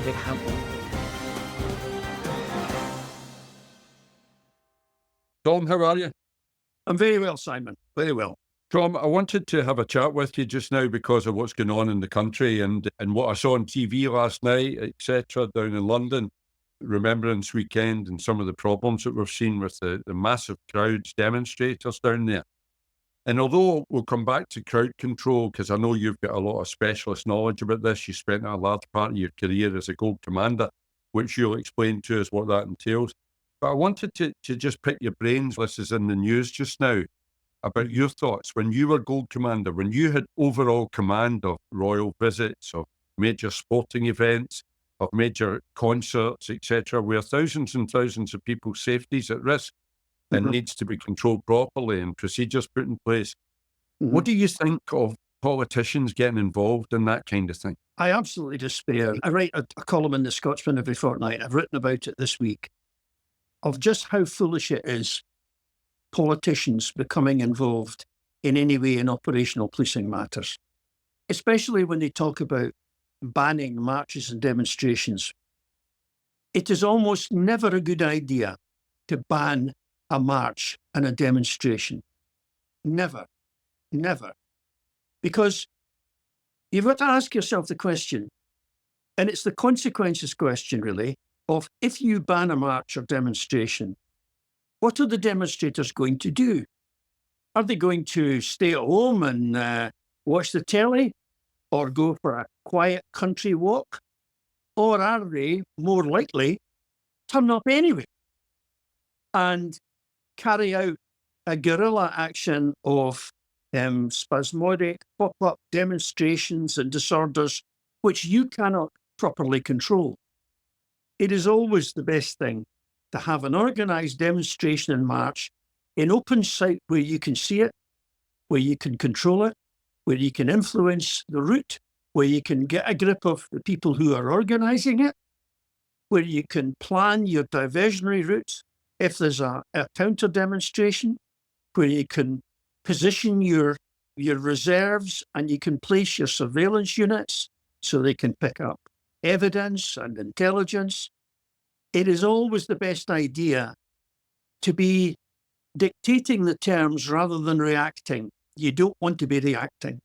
it happen. Tom, how are you? I'm very well, Simon. Very well. Tom, I wanted to have a chat with you just now because of what's going on in the country and what I saw on TV last night, etc., down in London, Remembrance Weekend, and some of the problems that we've seen with the massive crowds, demonstrators down there. And although we'll come back to crowd control, because I know you've got a lot of specialist knowledge about this, you spent a large part of your career as a Gold Commander, which you'll explain to us what that entails. But I wanted to just pick your brains, this is in the news just now, about your thoughts when you were Gold Commander, when you had overall command of royal visits, of major sporting events, of major concerts, etc., where thousands and thousands of people's safety is at risk and needs to be controlled properly and procedures put in place. What do you think of politicians getting involved in that kind of thing? I absolutely despair. I write a column in the Scotsman every fortnight. I've written about it this week, of just how foolish it is politicians becoming involved in any way in operational policing matters, especially when they talk about banning marches and demonstrations. It is almost never a good idea to ban a march and a demonstration. Never, never. Because you've got to ask yourself the question, and it's the consequences question really, of if you ban a march or demonstration, what are the demonstrators going to do? Are they going to stay at home and watch the telly or go for a quiet country walk? Or are they more likely turn up anyway and carry out a guerrilla action of spasmodic pop-up demonstrations and disorders which you cannot properly control? It is always the best thing to have an organised demonstration and march in open sight where you can see it, where you can control it, where you can influence the route, where you can get a grip of the people who are organising it, where you can plan your diversionary routes if there's a counter demonstration, where you can position your reserves and you can place your surveillance units so they can pick up evidence and intelligence. It is always the best idea to be dictating the terms rather than reacting. You don't want to be reacting.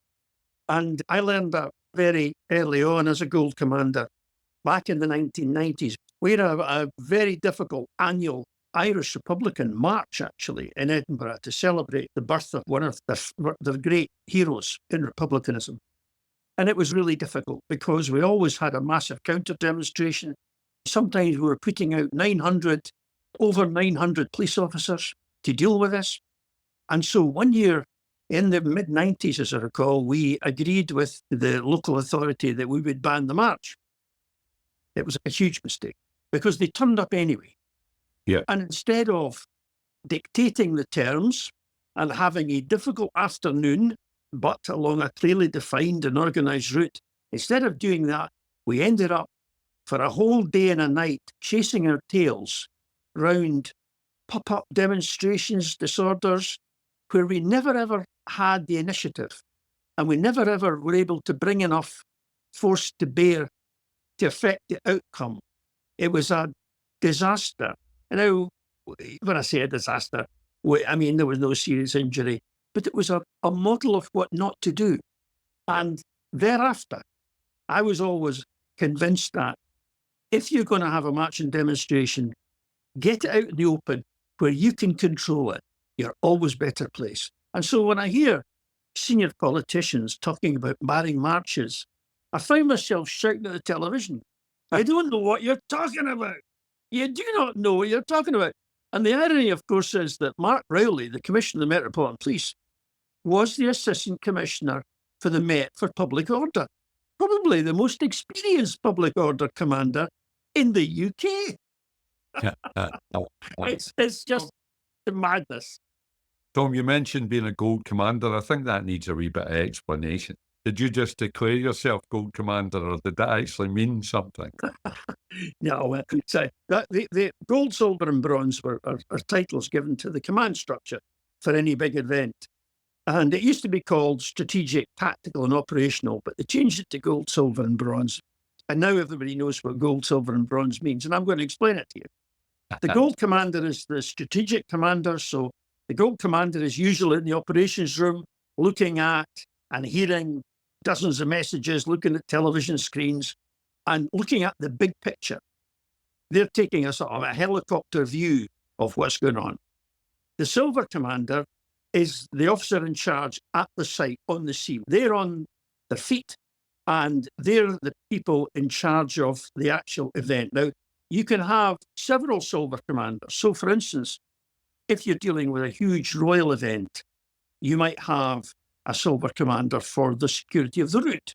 And I learned that very early on as a Gold Commander back in the 1990s. We had a very difficult annual Irish Republican march, actually, in Edinburgh to celebrate the birth of one of the great heroes in republicanism. And it was really difficult because we always had a massive counter demonstration. Sometimes we were putting out over 900 police officers to deal with this. And so one year in the mid-90s, as I recall, we agreed with the local authority that we would ban the march. It was a huge mistake because they turned up anyway. Yeah. And instead of dictating the terms and having a difficult afternoon, but along a clearly defined and organised route, instead of doing that, we ended up for a whole day and a night chasing our tails round pop-up demonstrations, disorders, where we never ever had the initiative and we never ever were able to bring enough force to bear to affect the outcome. It was a disaster. And now, when I say a disaster, I mean there was no serious injury, but it was a model of what not to do. And thereafter, I was always convinced that if you're going to have a march and demonstration, get it out in the open where you can control it. You're always better placed. And so when I hear senior politicians talking about banning marches, I find myself shouting at the television, I don't know what you're talking about. You do not know what you're talking about. And the irony, of course, is that Mark Rowley, the Commissioner of the Metropolitan Police, was the Assistant Commissioner for the Met for Public Order, probably the most experienced public order commander in the UK. It's just madness. Tom, you mentioned being a Gold Commander. I think that needs a wee bit of explanation. Did you just declare yourself Gold Commander, or did that actually mean something? No, so the gold, silver and bronze are titles given to the command structure for any big event. And it used to be called strategic, tactical and operational, but they changed it to gold, silver and bronze And now everybody knows what gold, silver, and bronze means, and I'm going to explain it to you. The gold commander is the strategic commander. So the gold commander is usually in the operations room looking at and hearing dozens of messages, looking at television screens and looking at the big picture. They're taking a sort of a helicopter view of what's going on. The silver commander is the officer in charge at the site on the scene. They're on their feet and they're the people in charge of the actual event. Now, you can have several silver commanders. So, for instance, if you're dealing with a huge royal event, you might have a silver commander for the security of the route.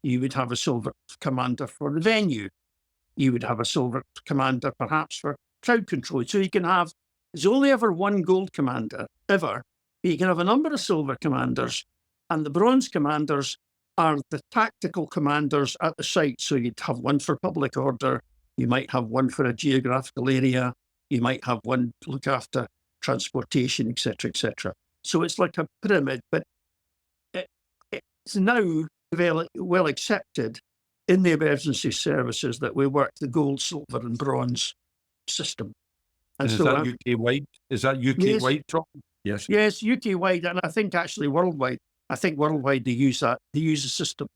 You would have a silver commander for the venue. You would have a silver commander perhaps for crowd control. So you can have, there's only ever one gold commander, ever. But you can have a number of silver commanders, and the bronze commanders are the tactical commanders at the site. So you'd have one for public order. You might have one for a geographical area. You might have one to look after transportation, etc., etc. So it's like a pyramid, but it's now well accepted in the emergency services that we work the gold, silver, and bronze system. And is that UK-wide? Is that UK-wide, Tom? Yes. Yes, UK-wide, and I think actually worldwide. I think worldwide they use that. They use the system.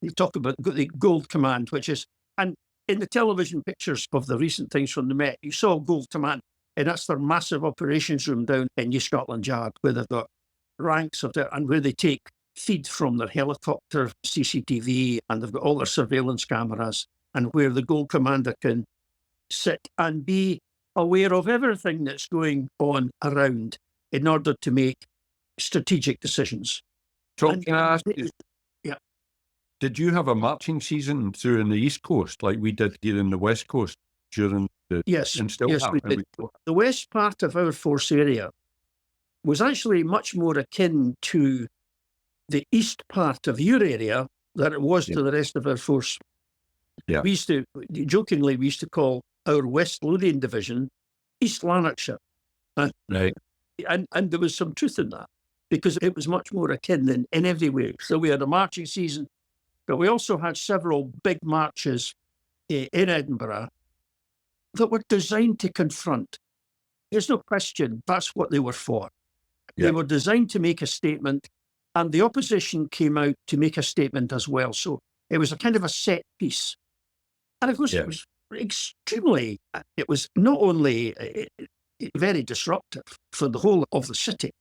You talk about the Gold Command, which is, and in the television pictures of the recent things from the Met, you saw Gold Command, and that's their massive operations room down in New Scotland Yard, where they've got ranks of it, and where they take feed from their helicopter CCTV, and they've got all their surveillance cameras, and where the Gold Commander can sit and be aware of everything that's going on around in order to make strategic decisions. Tom, can I ask you, did you have a marching season through in the East Coast like we did here in the West Coast during the... Yes, we did. The west part of our force area was actually much more akin to the east part of your area than it was to the rest of our force. Yeah. We used to, jokingly, we used to call our West Lothian division East Lanarkshire. Right. And there was some truth in that, because it was much more akin in every way. So we had a marching season, but we also had several big marches in Edinburgh that were designed to confront. There's no question that's what they were for. Yeah. They were designed to make a statement, and the opposition came out to make a statement as well. So it was a kind of a set piece. And of course, it was extremely, it was not only very disruptive for the whole of the city,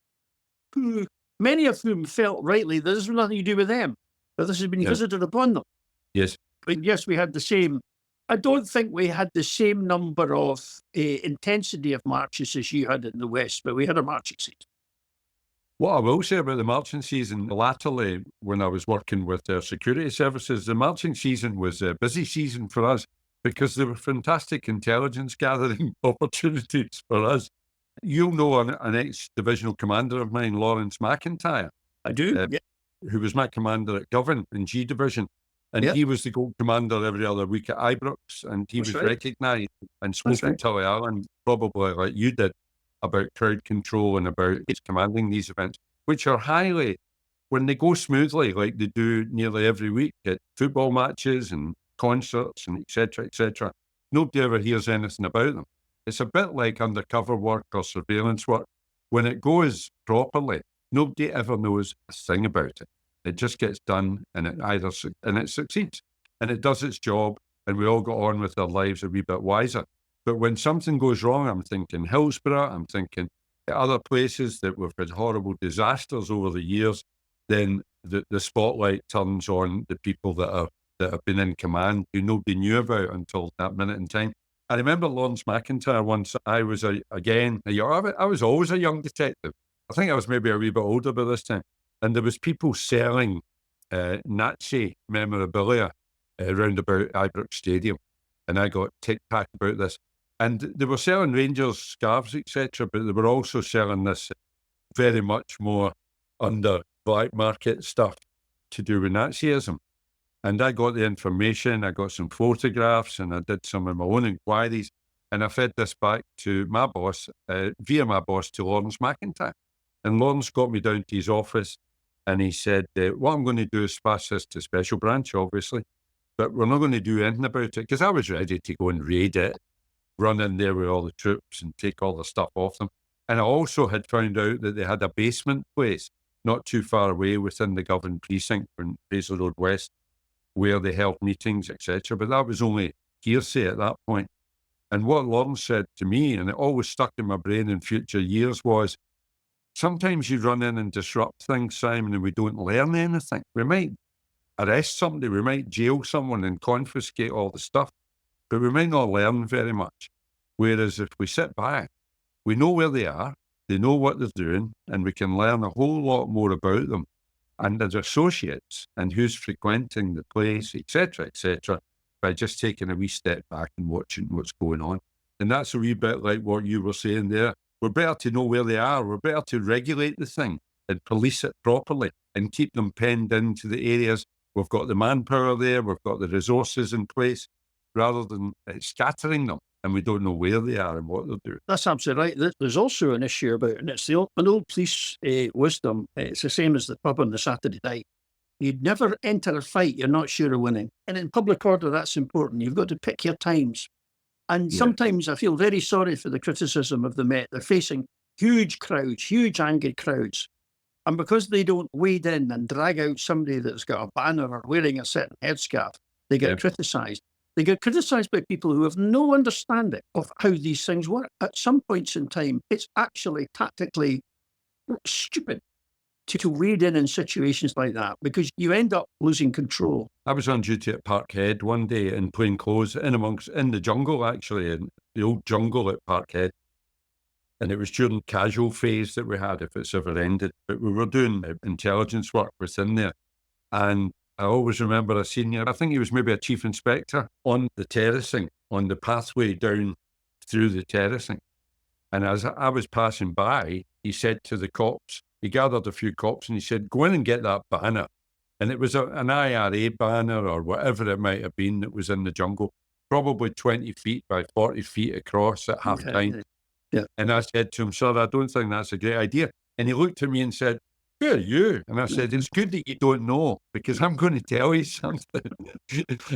many of whom felt rightly that this was nothing to do with them, that this has been visited upon them. Yes. But yes, we had the same. I don't think we had the same number of intensity of marches as you had in the West, but we had a marching season. What I will say about the marching season, latterly, when I was working with their security services, the marching season was a busy season for us because there were fantastic intelligence gathering opportunities for us. You'll know an ex-divisional commander of mine, Lawrence McIntyre. I do, who was my commander at Govan in G Division. And he was the gold commander every other week at Ibrox, and he was recognised and spoke to Tully Allen, probably like you did, about crowd control and about his commanding these events, which are highly, when they go smoothly, like they do nearly every week at football matches and concerts and etc., nobody ever hears anything about them. It's a bit like undercover work or surveillance work. When it goes properly, nobody ever knows a thing about it. It just gets done, and it succeeds, and it does its job, and we all go on with our lives a wee bit wiser. But when something goes wrong, I'm thinking Hillsborough, I'm thinking other places that we've had horrible disasters over the years, then the spotlight turns on the people that have been in command who nobody knew about until that minute in time. I remember Lawrence McIntyre once. I was I was always a young detective. I think I was maybe a wee bit older by this time. And there was people selling Nazi memorabilia around about Ibrox Stadium. And I got tic-tac about this. And they were selling Rangers scarves, etc., but they were also selling this very much more under black market stuff to do with Nazism. And I got the information, I got some photographs, and I did some of my own inquiries. And I fed this back to my boss, via my boss, to Lawrence McIntyre. And Lawrence got me down to his office, and he said, what I'm going to do is pass this to Special Branch, obviously. but we're not going to do anything about it, because I was ready to go and raid it, run in there with all the troops and take all the stuff off them. And I also had found out that they had a basement place not too far away within the government precinct in Basil Road West, where they held meetings, etc. But that was only hearsay at that point. And what Lawrence said to me, and it always stuck in my brain in future years, was sometimes you run in and disrupt things, Simon, and we don't learn anything. We might arrest somebody, we might jail someone and confiscate all the stuff, but we might not learn very much. Whereas if we sit back, we know where they are, they know what they're doing, and we can learn a whole lot more about them and their associates and who's frequenting the place, etc., by just taking a wee step back and watching what's going on. And that's a wee bit like what you were saying there. We're better to know where they are. We're better to regulate the thing and police it properly and keep them penned into the areas. We've got the manpower there. We've got the resources in place, rather than scattering them and we don't know where they are and what they're doing. That's absolutely right. There's also an issue about, and it's an old police wisdom. It's the same as the pub on the Saturday night. You'd never enter a fight you're not sure of winning. And in public order, that's important. You've got to pick your times. And sometimes I feel very sorry for the criticism of the Met. They're facing huge crowds, huge angry crowds. And because they don't wade in and drag out somebody that's got a banner or wearing a certain headscarf, they get criticised. They get criticised by people who have no understanding of how these things work. At some points in time, it's actually tactically stupid to wade in situations like that, because you end up losing control. I was on duty at Parkhead one day in plain clothes, in the jungle, actually, in the old jungle at Parkhead. And it was during casual phase that we had, if it's ever ended. But we were doing intelligence work within there. And I always remember a senior, I think he was maybe a chief inspector, on the terracing, on the pathway down through the terracing. And as I was passing by, he said to the cops, he gathered a few cops and he said, "Go in and get that banner." And it was an IRA banner or whatever it might have been that was in the jungle, probably 20 feet by 40 feet across at half time. Yeah. And I said to him, "Sir, I don't think that's a great idea." And he looked at me and said, "Who are you?" And I said, "It's good that you don't know, because I'm going to tell you something."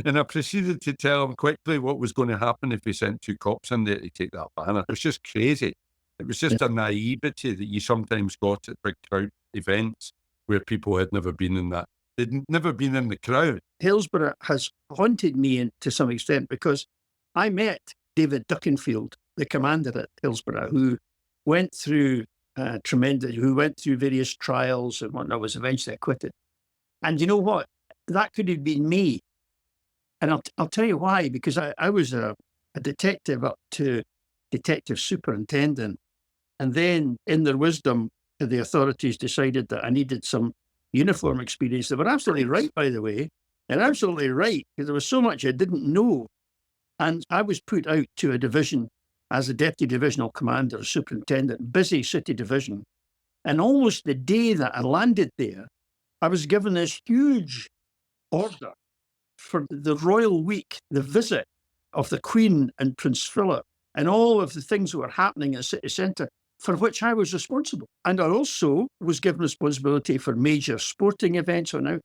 And I proceeded to tell him quickly what was going to happen if he sent two cops in there to take that banner. It was just crazy. It was just a naivety that you sometimes got at big crowd events where people had never been in that. They'd never been in the crowd. Hillsborough has haunted me to some extent, because I met David Duckenfield, the commander at Hillsborough, who went through who went through various trials and whatnot, was eventually acquitted. And you know what? That could have been me. And I'll tell you why, because I was a detective up to detective superintendent. And then in their wisdom, the authorities decided that I needed some uniform experience. They were absolutely right, by the way, and absolutely right, because there was so much I didn't know. And I was put out to a division as a deputy divisional commander, superintendent, busy city division. And almost the day that I landed there, I was given this huge order for the Royal Week, the visit of the Queen and Prince Philip, and all of the things that were happening at city centre, for which I was responsible. And I also was given responsibility for major sporting events. And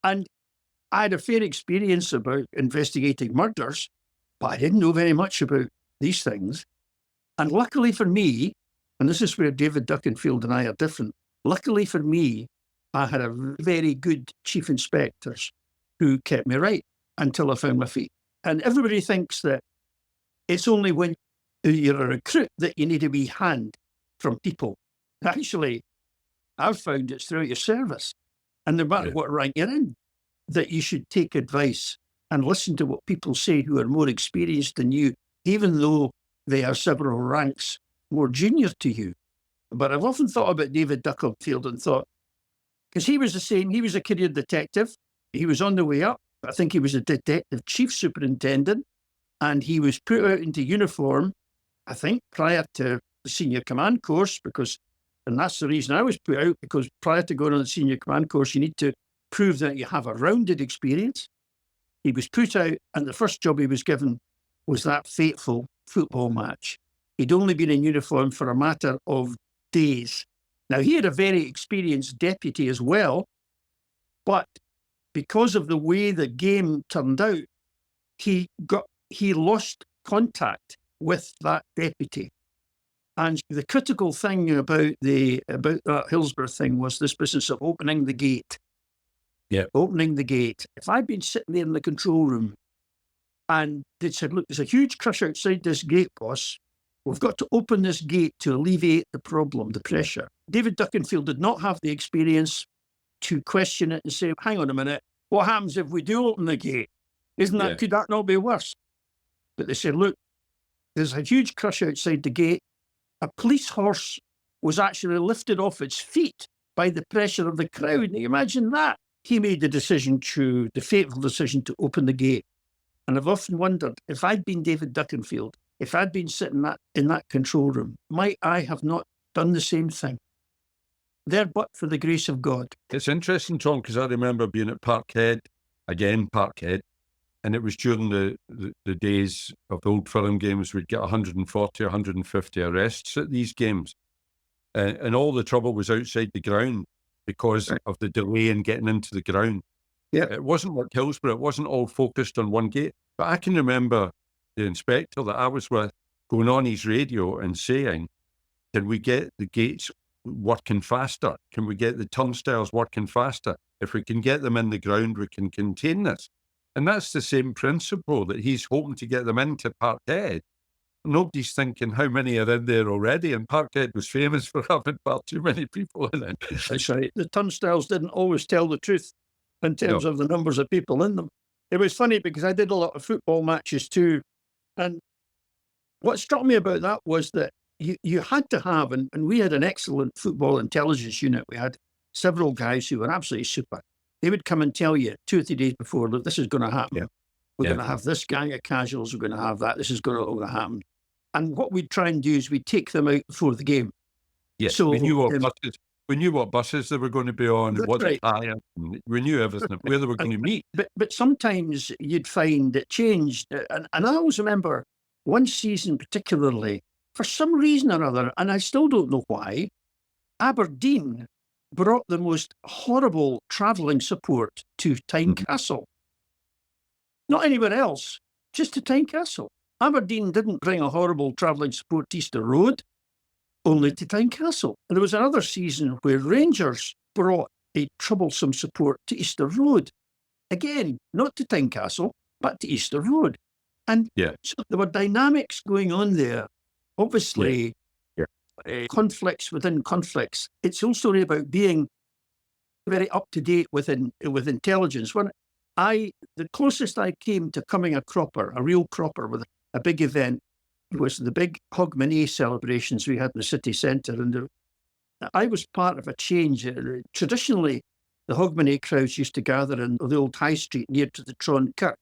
I had a fair experience about investigating murders, but I didn't know very much about these things. And luckily for me, and this is where David Duckenfield and I are different, luckily for me, I had a very good chief inspectors who kept me right until I found my feet. And everybody thinks that it's only when you're a recruit that you need a wee hand from people. Actually, I've found it's throughout your service, and no matter what rank you're in, that you should take advice and listen to what people say who are more experienced than you, even though they are several ranks more junior to you. But I've often thought about David Duckenfield and thought, because he was the same, he was a career detective, he was on the way up. I think he was a detective chief superintendent, and he was put out into uniform, I think, prior to the senior command course, and that's the reason I was put out, because prior to going on the senior command course, you need to prove that you have a rounded experience. He was put out, and the first job he was given was that fateful football match. He'd only been in uniform for a matter of days. Now, he had a very experienced deputy as well, but because of the way the game turned out, he lost contact with that deputy. And the critical thing about that Hillsborough thing was this business of opening the gate. Yeah. Opening the gate. If I'd been sitting there in the control room and they'd said, look, there's a huge crush outside this gate, boss. We've got to open this gate to alleviate the problem, the pressure. David Duckenfield did not have the experience to question it and say, hang on a minute, what happens if we do open the gate? Could that not be worse? But they said, look, there's a huge crush outside the gate. A police horse was actually lifted off its feet by the pressure of the crowd. Now, imagine that. He made the fateful decision to open the gate. And I've often wondered, if I'd been David Duckenfield, if I'd been sitting in that control room, might I have not done the same thing? There, but for the grace of God. It's interesting, Tom, because I remember being at Parkhead, and it was during the days of the old firm games. We'd get 140, 150 arrests at these games. And all the trouble was outside the ground because of the delay in getting into the ground. Yeah. It wasn't like Hillsborough. It wasn't all focused on one gate. But I can remember the inspector that I was with going on his radio and saying, can we get the gates working faster? Can we get the turnstiles working faster? If we can get them in the ground, we can contain this. And that's the same principle that he's hoping to get them into Parkhead. Nobody's thinking how many are in there already, and Parkhead was famous for having far too many people in it. That's right. The turnstiles didn't always tell the truth in terms of the numbers of people in them. It was funny because I did a lot of football matches too, and what struck me about that was that you had to have, and we had an excellent football intelligence unit. We had several guys who were absolutely super. They would come and tell you 2 or 3 days before, look, this is going to happen. Yeah. We're going to have this gang of casuals. We're going to have that. This is going to happen. And what we'd try and do is we'd take them out before the game. Yes, so we knew what buses they were going to be on, and what the tire. We knew everything, where they were going to meet. But sometimes you'd find it changed. And I always remember one season particularly, for some reason or other, and I still don't know why, Aberdeen brought the most horrible travelling support to Tynecastle. Not anywhere else, just to Tynecastle. Aberdeen didn't bring a horrible travelling support to Easter Road, only to Tynecastle. And there was another season where Rangers brought a troublesome support to Easter Road. Again, not to Tynecastle, but to Easter Road. And so there were dynamics going on there. Obviously, conflicts within conflicts. It's also about being very up to date with intelligence. When the closest I came to coming a real cropper with a big event, was the big Hogmanay celebrations we had in the city centre. And I was part of a change. Traditionally, the Hogmanay crowds used to gather in the old high street near to the Tron Kirk,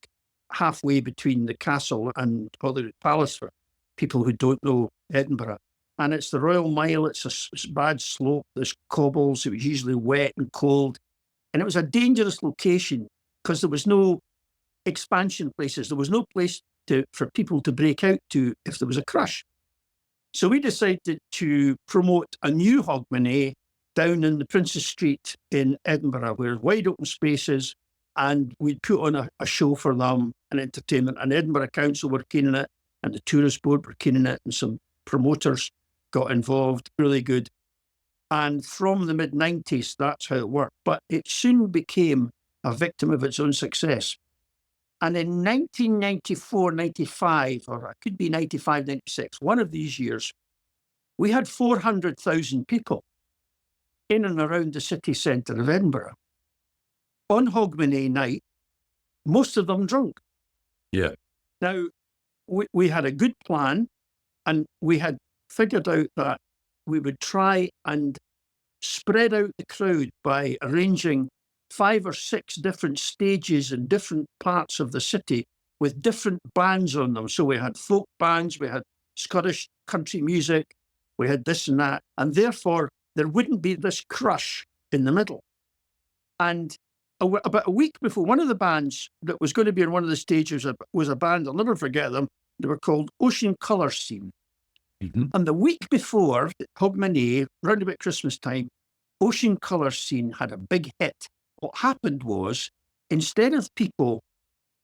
halfway between the castle and Holyrood Palace for people who don't know Edinburgh. And it's the Royal Mile. It's a bad slope. There's cobbles. It was usually wet and cold. And it was a dangerous location because there was no expansion places. There was no place for people to break out to if there was a crush. So we decided to promote a new Hogmanay down in the Princes Street in Edinburgh, where wide open spaces, and we'd put on a show for them, an entertainment. And Edinburgh Council were keen on it, and the Tourist Board were keen on it, and some promoters got involved, really good. And from the mid-90s, that's how it worked. But it soon became a victim of its own success. And in 1994, 95, or it could be 95, 96, one of these years, we had 400,000 people in and around the city centre of Edinburgh on Hogmanay night, most of them drunk. Yeah. Now, we had a good plan, and we had figured out that we would try and spread out the crowd by arranging 5 or 6 different stages in different parts of the city with different bands on them. So we had folk bands, we had Scottish country music, we had this and that, and therefore there wouldn't be this crush in the middle. And about a week before, one of the bands that was going to be on one of the stages was a band, I'll never forget them, they were called Ocean Colour Scene. Mm-hmm. And the week before Hogmanay, round about Christmas time, Ocean Colour Scene had a big hit. What happened was instead of people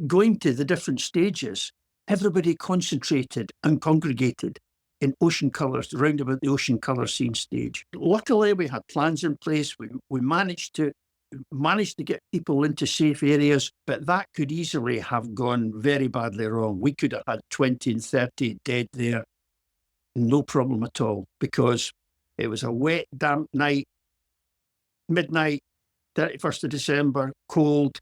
going to the different stages, everybody concentrated and congregated in Ocean Colours, round about the Ocean Colour scene stage. Luckily, we had plans in place. We managed to get people into safe areas, but that could easily have gone very badly wrong. We could have had 20 and 30 dead there, no problem at all, because it was a wet, damp night, midnight, 31st of December, cold,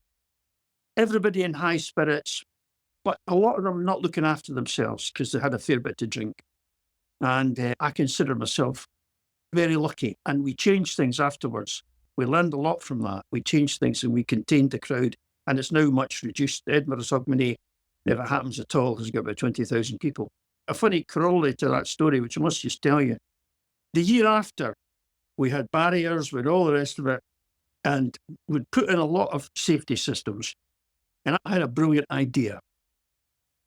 everybody in high spirits, but a lot of them not looking after themselves because they had a fair bit to drink. And I consider myself very lucky. And we changed things afterwards. We learned a lot from that. We changed things and we contained the crowd. And it's now much reduced. Edinburgh's Hogmanay, never happens at all, has got about 20,000 people. A funny corollary to that story, which I must just tell you. The year after, we had barriers, we had all the rest of it, and we'd put in a lot of safety systems. And I had a brilliant idea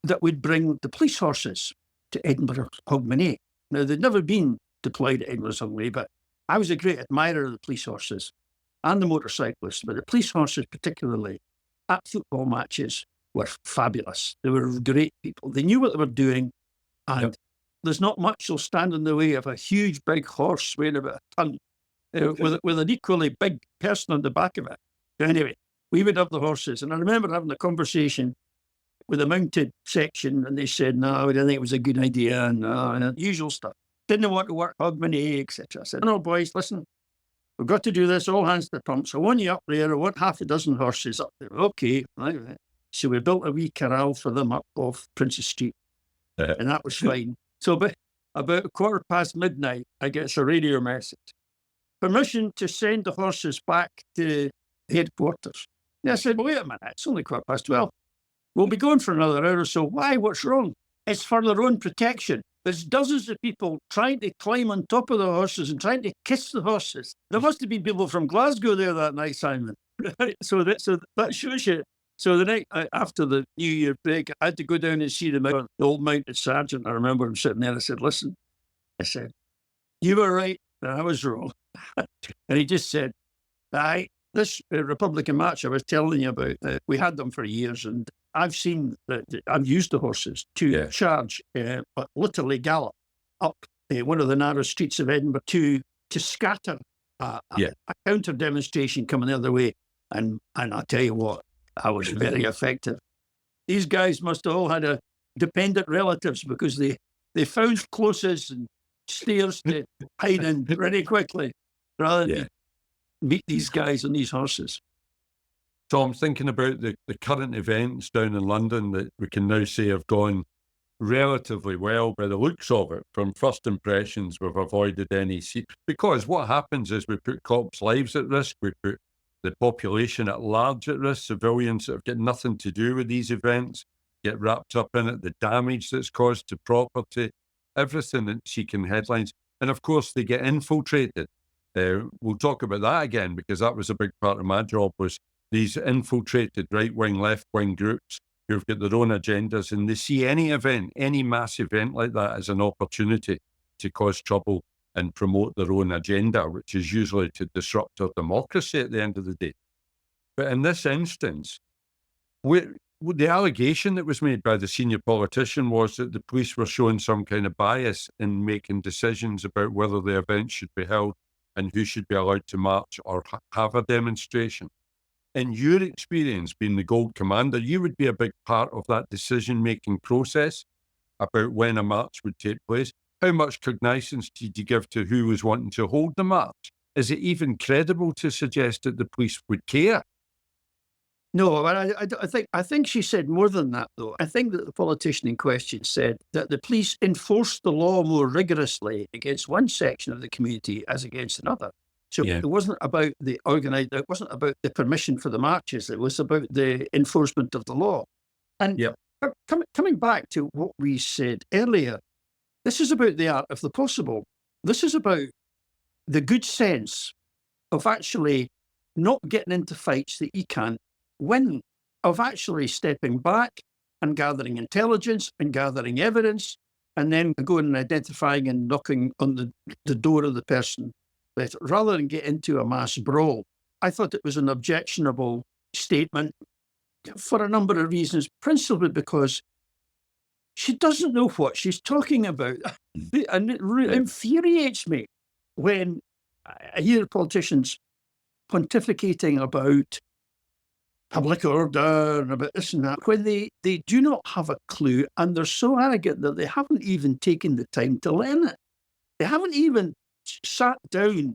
that we'd bring the police horses to Edinburgh Hogmanay. Now, they'd never been deployed at Edinburgh Hogmanay, but I was a great admirer of the police horses and the motorcyclists, but the police horses particularly at football matches were fabulous. They were great people. They knew what they were doing, and there's not much that'll stand in the way of a huge big horse weighing about a ton with an equally big person on the back of it. Anyway, we would have the horses, and I remember having a conversation with a mounted section, and they said, no, we didn't think it was a good idea, and the usual stuff. Didn't want to work Hogmanay, etc. I said, no, boys, listen, we've got to do this, all hands to the pumps. I want you up there, I want half a dozen horses up there. Okay. Right. So we built a wee corral for them up off Princess Street, and that was fine. So about midnight, I get a radio message. Permission to send the horses back to headquarters. And I said, well, wait a minute, it's only 12:15. We'll be going for another hour or so. Why? What's wrong? It's for their own protection. There's dozens of people trying to climb on top of the horses and trying to kiss the horses. There must have been people from Glasgow there that night, Simon. So that shows you. So the night after the New Year break, I had to go down and see the old mounted sergeant. I remember him sitting there. I said, listen, you were right and I was wrong. And he just said, this Republican March I was telling you about, we had them for years, and I've seen that I've used the horses to charge, literally gallop up one of the narrow streets of Edinburgh to scatter a counter demonstration coming the other way. And I'll tell you what, I was very effective. These guys must have all had dependent relatives, because they found closes and stairs to hide in pretty quickly, rather than meet these guys on these horses. So I'm thinking about the current events down in London that we can now say have gone relatively well by the looks of it. From first impressions, we've avoided any because what happens is we put cops' lives at risk, we put the population at large at risk, civilians that have got nothing to do with these events get wrapped up in it, the damage that's caused to property, everything that's seeking headlines. And of course, they get infiltrated. We'll talk about that again, because that was a big part of my job, was these infiltrated right-wing, left-wing groups who've got their own agendas, and they see any event, any mass event like that as an opportunity to cause trouble and promote their own agenda, which is usually to disrupt our democracy at the end of the day. But in this instance, the allegation that was made by the senior politician was that the police were showing some kind of bias in making decisions about whether the event should be held and who should be allowed to march or have a demonstration. In your experience, being the Gold Commander, you would be a big part of that decision-making process about when a march would take place. How much cognizance did you give to who was wanting to hold the march? Is it even credible to suggest that the police would care? No, I think she said more than that, though. I think that the politician in question said that the police enforced the law more rigorously against one section of the community as against another. So it wasn't about the it wasn't about the permission for the marches. It was about the enforcement of the law. And coming back to what we said earlier, this is about the art of the possible. This is about the good sense of actually not getting into fights that you can't win, of actually stepping back and gathering intelligence and gathering evidence, and then going and identifying and knocking on the door of the person, rather than get into a mass brawl. I thought it was an objectionable statement. for a number of reasons, principally because she doesn't know what she's talking about. And it infuriates me when I hear politicians pontificating about public order and about this and that, when they do not have a clue, and they're so arrogant that they haven't even taken the time to learn it. They haven't even sat down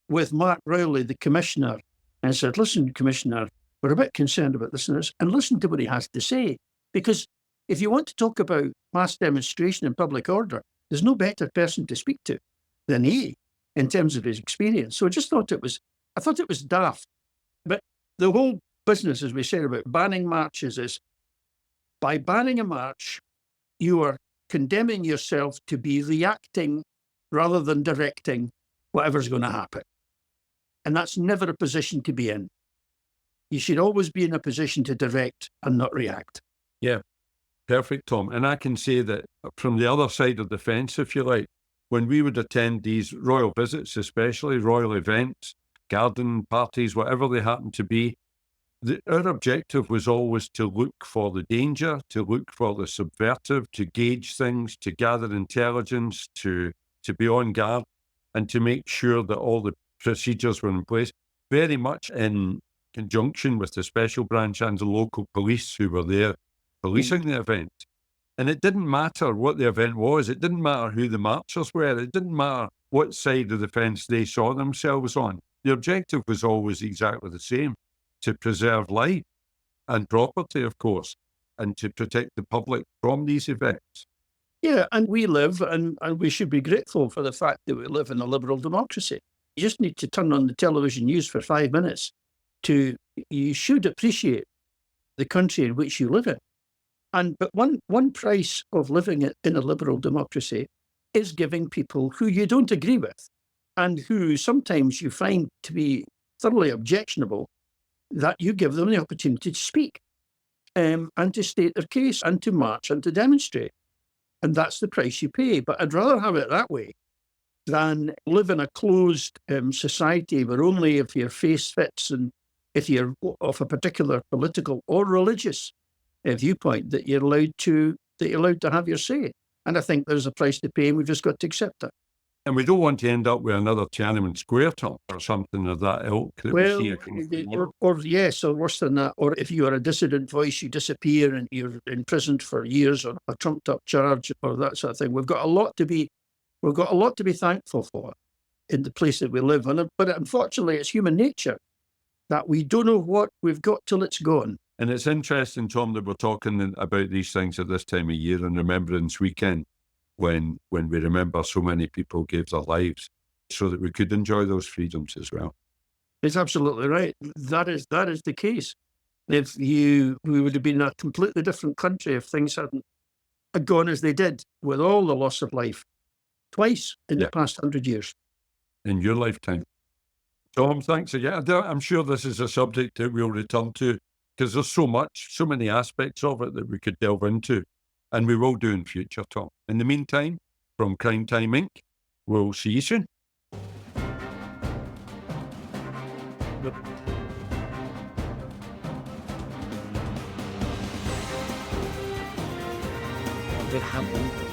with Mark Rowley, the commissioner, and said, listen, Commissioner, we're a bit concerned about this and this, and listen to what he has to say. Because if you want to talk about mass demonstration and public order, there's no better person to speak to than he in terms of his experience. So I thought it was daft. But the whole business, as we said, about banning marches is, by banning a march, you are condemning yourself to be reacting rather than directing whatever's going to happen. And that's never a position to be in. You should always be in a position to direct and not react. Yeah, perfect, Tom. And I can say that from the other side of the fence, if you like, when we would attend these royal visits, especially royal events, garden parties, whatever they happen to be, our objective was always to look for the danger, to look for the subversive, to gauge things, to gather intelligence, to be on guard, and to make sure that all the procedures were in place, very much in conjunction with the special branch and the local police who were there policing the event. And it didn't matter what the event was. It didn't matter who the marchers were. It didn't matter what side of the fence they saw themselves on. The objective was always exactly the same: to preserve life and property, of course, and to protect the public from these events. Yeah, and we live, and we should be grateful for the fact that we live in a liberal democracy. You just need to turn on the television news for 5 minutes you should appreciate the country in which you live in. But one price of living in a liberal democracy is giving people who you don't agree with, and who sometimes you find to be thoroughly objectionable, that you give them the opportunity to speak, and to state their case, and to march, and to demonstrate. And that's the price you pay. But I'd rather have it that way than live in a closed society where only if your face fits and if you're of a particular political or religious viewpoint that you're allowed to have your say. And I think there's a price to pay, and we've just got to accept it. And we don't want to end up with another Tiananmen Square talk or something of that ilk. Well, or yes, or worse than that. Or if you are a dissident voice, you disappear and you're imprisoned for years on a trumped-up charge or that sort of thing. We've got a lot to be thankful for in the place that we live in. But unfortunately, it's human nature that we don't know what we've got till it's gone. And it's interesting, Tom, that we're talking about these things at this time of year on Remembrance Weekend, when we remember so many people gave their lives so that we could enjoy those freedoms as well. It's absolutely right. That is the case. We would have been a completely different country if things hadn't gone as they did, with all the loss of life twice in the past 100 years. In your lifetime. Tom, thanks again. I'm sure this is a subject that we'll return to, because there's so many aspects of it that we could delve into. And we will do in future, Tom. In the meantime, from Crime Time Inc., we'll see you soon. What happened?